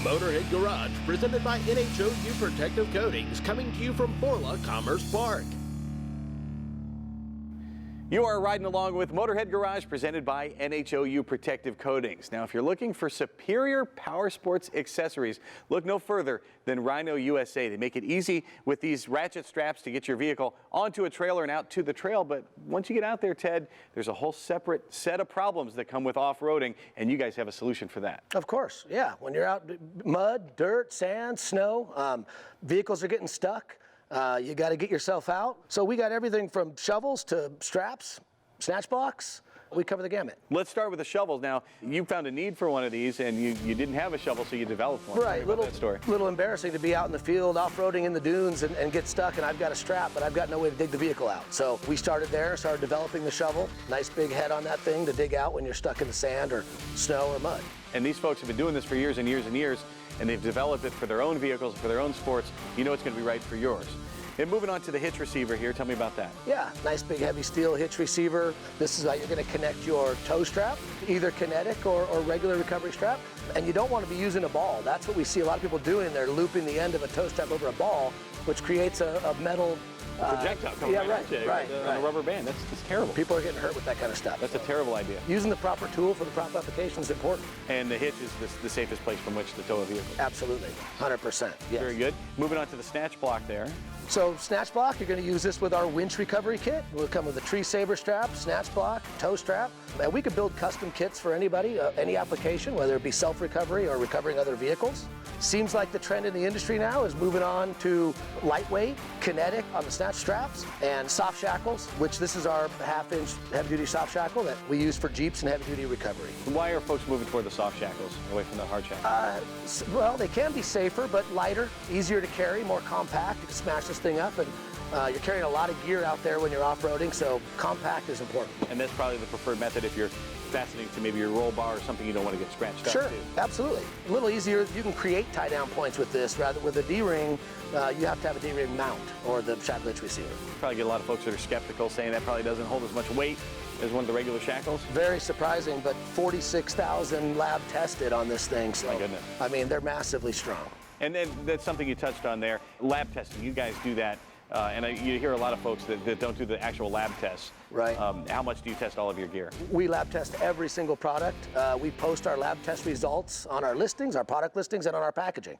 Motorhead Garage, presented by NHOU Protective Coatings, coming to you from Borla Commerce Park. You are riding along with Motorhead Garage, presented by NHOU Protective Coatings. Now, if you're looking for superior power sports accessories, look no further than Rhino USA. They make it easy with these ratchet straps to get your vehicle onto a trailer and out to the trail. But once you get out there, Ted, there's a whole separate set of problems that come with off-roading, and you guys have a solution for that. Of course, yeah. When you're out, mud, dirt, sand, snow, vehicles are getting stuck. You got to get yourself out. So we got everything from shovels to straps, snatch blocks. We cover the gamut. Let's start with the shovels. Now, you found a need for one of these, and you didn't have a shovel, so you developed one. Right, little embarrassing to be out in the field, off-roading in the dunes and get stuck, and I've got a strap, but I've got no way to dig the vehicle out. So we started there, started developing the shovel. Nice big head on that thing to dig out when you're stuck in the sand or snow or mud. And these folks have been doing this for years and years and years, and they've developed it for their own vehicles, for their own sports. You know it's going to be right for yours. And moving on to the hitch receiver here, tell me about that. Yeah, nice big heavy steel hitch receiver. This is how you're going to connect your tow strap, either kinetic or regular recovery strap. And you don't want to be using a ball. That's what we see a lot of people doing. They're looping the end of a tow strap over a ball, which creates a metal projectile coming right on a rubber band. That's terrible. People are getting hurt with that kind of stuff. That's a terrible idea. Using the proper tool for the proper application is important. And the hitch is the safest place from which to tow a vehicle. Absolutely, 100%. Yes. Very good. Moving on to the snatch block there. So snatch block, you're going to use this with our winch recovery kit. We'll come with a tree saver strap, snatch block, tow strap. And we can build custom kits for anybody, any application, whether it be self-recovery or recovering other vehicles. Seems like the trend in the industry now is moving on to lightweight, kinetic on the snatch straps, and soft shackles, which this is our half-inch heavy-duty soft shackle that we use for Jeeps and heavy-duty recovery. Why are folks moving toward the soft shackles away from the hard shackles? Well, they can be safer, but lighter, easier to carry, more compact. You can smash this thing up, and you're carrying a lot of gear out there when you're off-roading, so compact is important. And that's probably the preferred method if you're fastening to maybe your roll bar or something you don't want to get scratched up. Sure, absolutely. A little easier. You can create tie-down points with this. Rather, with a D-ring, you have to have a D-ring mount or the shackle hitch receiver. Probably get a lot of folks that are skeptical, saying that probably doesn't hold as much weight as one of the regular shackles. Very surprising, but 46,000 lab tested on this thing. So, my goodness. I mean, they're massively strong. And then that's something you touched on there, lab testing. You guys do that. You hear a lot of folks that don't do the actual lab tests. Right. How much do you test all of your gear? We lab test every single product. We post our lab test results on our listings, our product listings, and on our packaging.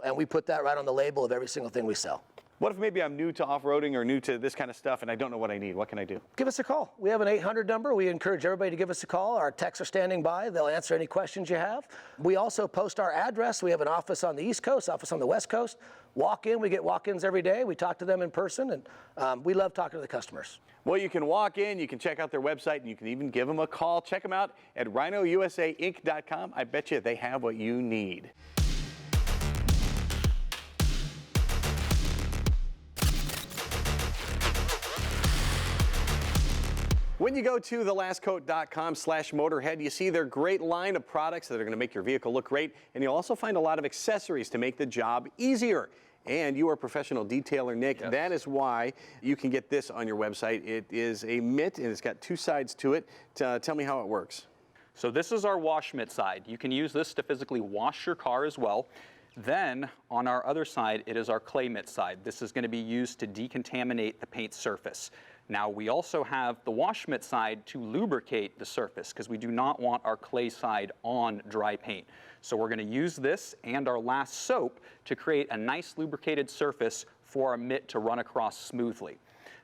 And we put that right on the label of every single thing we sell. What if maybe I'm new to off-roading or new to this kind of stuff and I don't know what I need? What can I do? Give us a call. We have an 800 number. We encourage everybody to give us a call. Our techs are standing by. They'll answer any questions you have. We also post our address. We have an office on the East Coast, office on the West Coast. Walk in. We get walk-ins every day. We talk to them in person, and we love talking to the customers. Well, you can walk in, you can check out their website, and you can even give them a call. Check them out at rhinousainc.com. I bet you they have what you need. When you go to thelastcoat.com/Motorhead, you see their great line of products that are going to make your vehicle look great, and you'll also find a lot of accessories to make the job easier. And you are a professional detailer, Nick. Yes. That is why you can get this on your website. It is a mitt, and it's got two sides to it. Tell me how it works. So this is our wash mitt side. You can use this to physically wash your car as well. Then on our other side, it is our clay mitt side. This is going to be used to decontaminate the paint surface. Now we also have the wash mitt side to lubricate the surface because we do not want our clay side on dry paint. So we're going to use this and our last soap to create a nice lubricated surface for our mitt to run across smoothly.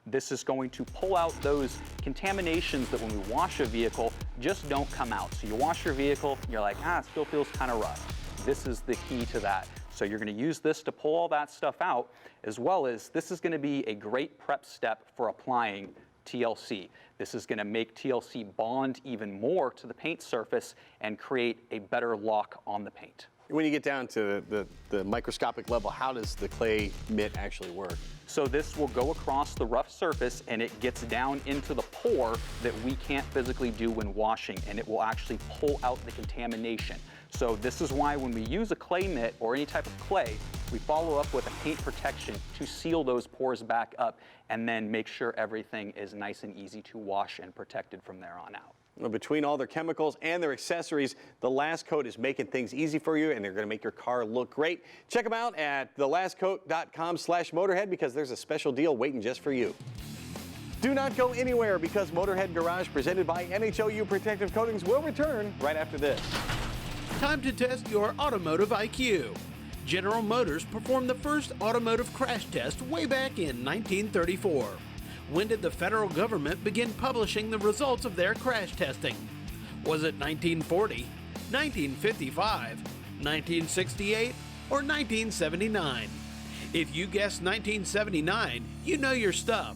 This is going to pull out those contaminations that when we wash a vehicle just don't come out. So you wash your vehicle, you're like, it still feels kind of rough. This is the key to that. So you're going to use this to pull all that stuff out, as well as this is going to be a great prep step for applying TLC. This is going to make TLC bond even more to the paint surface and create a better lock on the paint. When you get down to the microscopic level, how does the clay mitt actually work? So this will go across the rough surface and it gets down into the pore that we can't physically do when washing, and it will actually pull out the contamination. So this is why when we use a clay mitt or any type of clay, we follow up with a paint protection to seal those pores back up and then make sure everything is nice and easy to wash and protected from there on out. Well, between all their chemicals and their accessories, the Last Coat is making things easy for you, and they're going to make your car look great. Check them out at thelastcoat.com/Motorhead because there's a special deal waiting just for you. Do not go anywhere because Motorhead Garage, presented by NHOU Protective Coatings, will return right after this. Time to test your automotive IQ. General Motors performed the first automotive crash test way back in 1934. When did the federal government begin publishing the results of their crash testing? Was it 1940, 1955, 1968, or 1979? If you guessed 1979, you know your stuff.